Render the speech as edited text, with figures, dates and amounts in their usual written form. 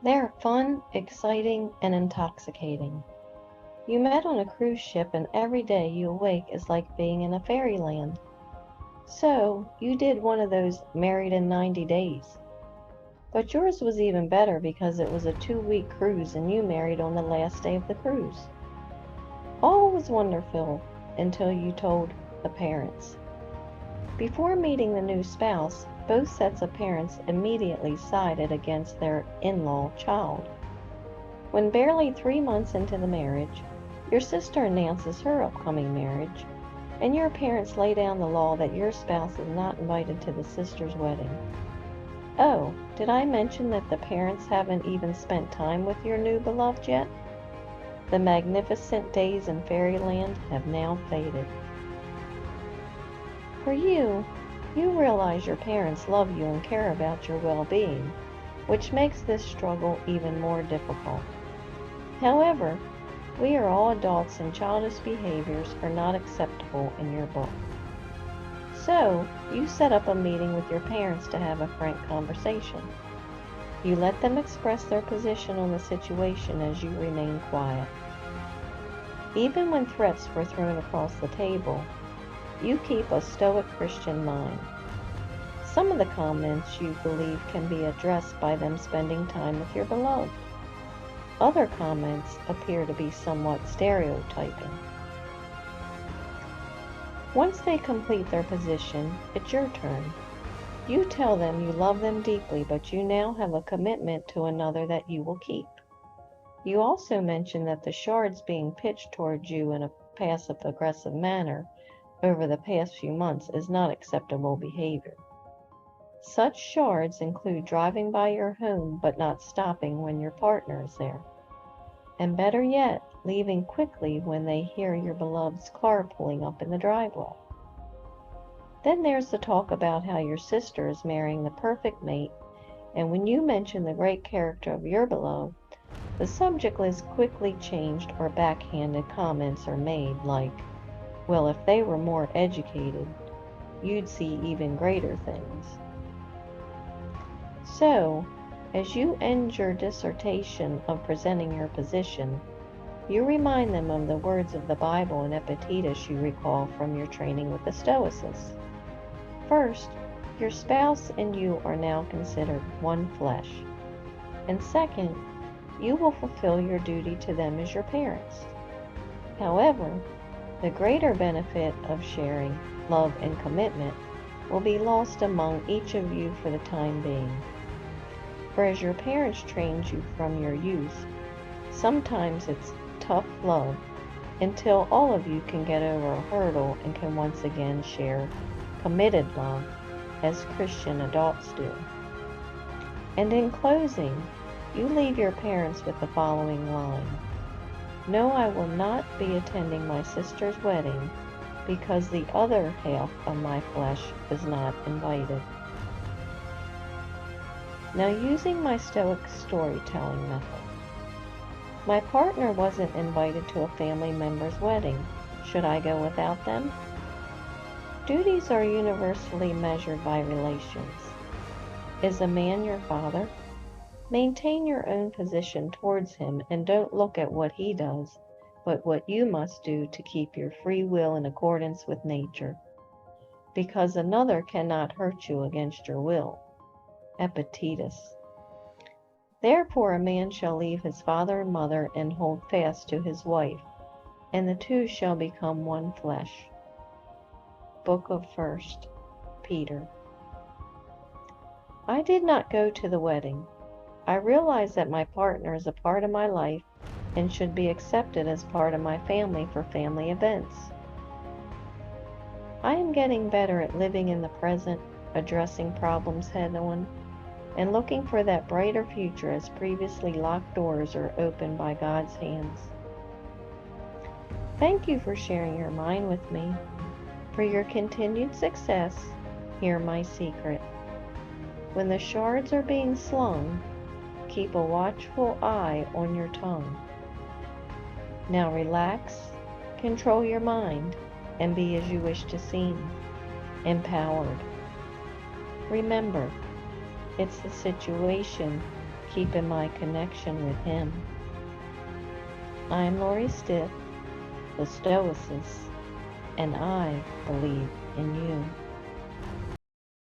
They're fun, exciting, and intoxicating. You met on a cruise ship, and every day you awake is like being in a fairyland. So, you did one of those married in 90 days. But yours was even better because it was a 2-week cruise and you married on the last day of the cruise. All was wonderful until you told the parents. Before meeting the new spouse, both sets of parents immediately sided against their in-law child. When barely 3 months into the marriage, your sister announces her upcoming marriage, and your parents lay down the law that your spouse is not invited to the sister's wedding. Oh, did I mention that the parents haven't even spent time with your new beloved yet? The magnificent days in Fairyland have now faded. For you realize your parents love you and care about your well-being, which makes this struggle even more difficult. However, we are all adults and childish behaviors are not acceptable in your book. So, you set up a meeting with your parents to have a frank conversation. You let them express their position on the situation as you remain quiet. Even when threats were thrown across the table, you keep a stoic Christian mind. Some of the comments you believe can be addressed by them spending time with your beloved. Other comments appear to be somewhat stereotyping. Once they complete their position, it's your turn. You tell them you love them deeply, but you now have a commitment to another that you will keep. You also mention that the shards being pitched towards you in a passive-aggressive manner over the past few months is not acceptable behavior. Such shards include driving by your home but not stopping when your partner is there. And better yet, leaving quickly when they hear your beloved's car pulling up in the driveway. Then there's the talk about how your sister is marrying the perfect mate, and when you mention the great character of your beloved, the subject is quickly changed or backhanded comments are made like, well, if they were more educated, you'd see even greater things. So, as you end your dissertation of presenting your position, you remind them of the words of the Bible and Epictetus you recall from your training with the Stoicess. First, your spouse and you are now considered one flesh. And second, you will fulfill your duty to them as your parents. However, the greater benefit of sharing love and commitment will be lost among each of you for the time being. For as your parents trained you from your youth, sometimes it's tough love until all of you can get over a hurdle and can once again share committed love as Christian adults do. And in closing, you leave your parents with the following line. No, I will not be attending my sister's wedding because the other half of my flesh is not invited. Now, using my Stoic storytelling method. My partner wasn't invited to a family member's wedding. Should I go without them? Duties are universally measured by relations. Is a man your father? Maintain your own position towards him and don't look at what he does, but what you must do to keep your free will in accordance with nature, because another cannot hurt you against your will. Epictetus. Therefore a man shall leave his father and mother and hold fast to his wife, and the two shall become one flesh. Book of 1 Peter. I did not go to the wedding. I realize that my partner is a part of my life and should be accepted as part of my family for family events. I am getting better at living in the present, addressing problems head-on, and looking for that brighter future as previously locked doors are opened by God's hands. Thank you for sharing your mind with me. For your continued success, hear my secret. When the shards are being slung, keep a watchful eye on your tongue. Now relax, control your mind, and be as you wish to seem, empowered. Remember, it's the situation keep in my connection with Him. I'm Lori Stiff, the Stoicess, and I believe in you.